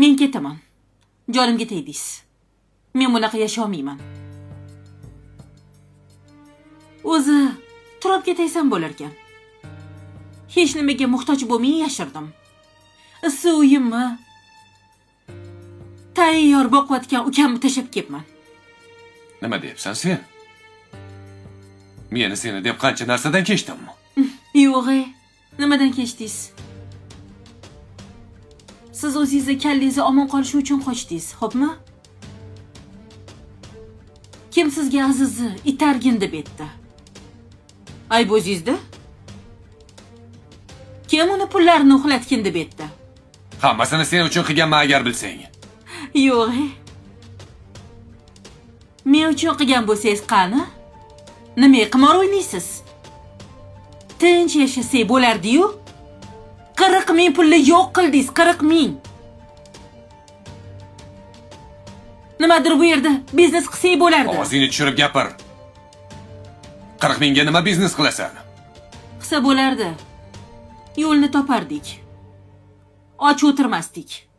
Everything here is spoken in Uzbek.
Men ketaman. Jonimga tegdingiz. Men bunaqa yasha olmayman. O'zi turib ketaysam bo'lar ekan. Hech nimaga muhtoj bo'lmay yashirdim. Issiq uyimni tayyor boqayotgan ukamni tashlab ketman. Nima deyapsan sen? Meni seni deb qancha narsadan kechdimmi? Yo'q, nimadan kechdingiz? Siz o'zingizni kallingizni omon qolishi uchun qochdingiz, xo'pmi? Kim sizga azizni itargin deb aytdi? Ayb o'zingizda? Kim uni pullarini uxlatgin deb aytdi? Hammasini sen uchun qilganman agar bilsang. Yo'q. Men uchun qilgan bo'lsangiz qani? Nima qimor o'ynaysiz? Tinch yashasak bo'lardi-yu. 40 ming pulni yo'q qildingiz, 40 ming. Nimadir bu yerda biznes qilsak bo'lardi. Ovozingni tushirib gapir. 40 mingga nima biznes qilasan? Qilsa bo'lardi. Yo'lni topardik. Och o'tirmasdik.